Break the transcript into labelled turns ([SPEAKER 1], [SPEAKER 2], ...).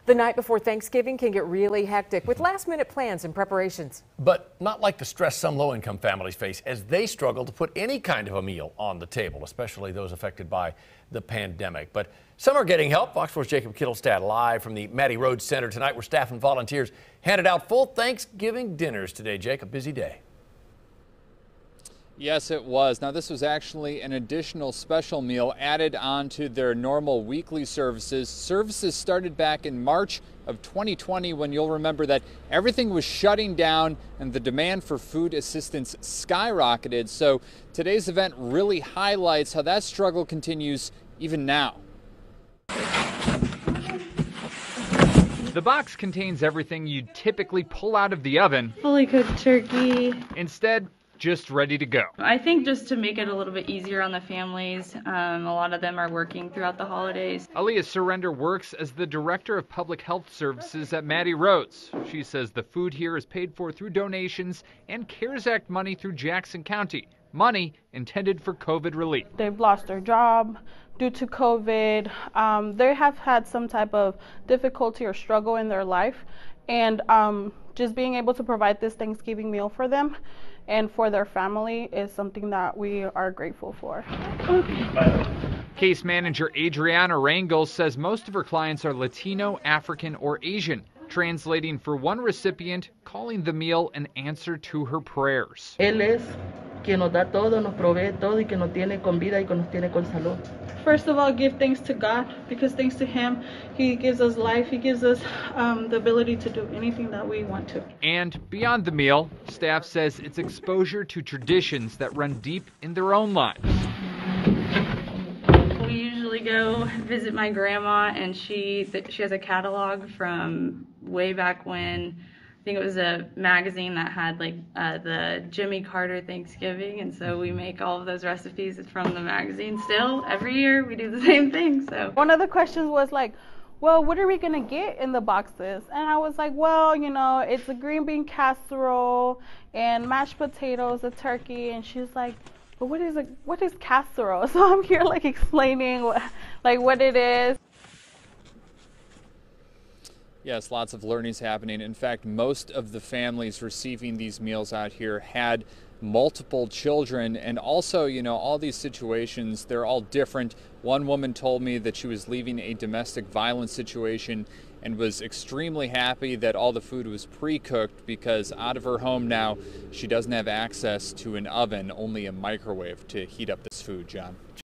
[SPEAKER 1] The night before Thanksgiving can get really hectic with last-minute plans and preparations.
[SPEAKER 2] But not like the stress some low-income families face as they struggle to put any kind of a meal on the table, especially those affected by the pandemic. But some are getting help. Fox 4's Jacob Kittelstadt live from the Mattie Rhodes Center tonight, where staff and volunteers handed out full Thanksgiving dinners today. Jake, a busy day.
[SPEAKER 3] Yes, it was. Now, this was actually an additional special meal added on to their normal weekly services. Services started back in March of 2020, when you'll remember that everything was shutting down and the demand for food assistance skyrocketed. So today's event really highlights how that struggle continues even now.
[SPEAKER 4] The box contains everything you'd typically pull out of the oven.
[SPEAKER 5] Fully cooked turkey.
[SPEAKER 4] Instead, just ready to go.
[SPEAKER 5] I think just to make it a little bit easier on the families. A lot of them are working throughout the holidays.
[SPEAKER 4] Aaliyah Surrender works as the Director of Public Health Services at Mattie Rhodes. She says the food here is paid for through donations and CARES Act money through Jackson County. Money intended for COVID relief.
[SPEAKER 6] They've lost their job due to COVID. They have had some type of difficulty or struggle in their life. And just being able to provide this Thanksgiving meal for them and for their family is something that we are grateful for.
[SPEAKER 4] Case manager Adriana Rangel says most of her clients are Latino, African, or Asian, translating for one recipient, calling the meal an answer to her prayers.
[SPEAKER 7] Él es quien nos da todo, nos provee todo y que nos tiene con vida y que nos tiene con salud.
[SPEAKER 6] First of all, give thanks to God, because thanks to Him, He gives us life. He gives us the ability to do anything that we want to.
[SPEAKER 4] And beyond the meal, staff says it's exposure to traditions that run deep in their own lives.
[SPEAKER 5] We usually go visit my grandma, and she has a catalog from way back when. I think it was a magazine that had the Jimmy Carter Thanksgiving, and so we make all of those recipes from the magazine still. Every year we do the same thing. So
[SPEAKER 6] one of the questions was like, well, what are we gonna get in the boxes? And I was like, well, you know, it's a green bean casserole and mashed potatoes, a turkey. And she's like, but what is casserole? So I'm here like explaining what it is.
[SPEAKER 3] Yes, lots of learnings happening. In fact, most of the families receiving these meals out here had multiple children, and also, you know, all these situations, they're all different. One woman told me that she was leaving a domestic violence situation and was extremely happy that all the food was pre-cooked, because out of her home now, she doesn't have access to an oven, only a microwave to heat up this food, John.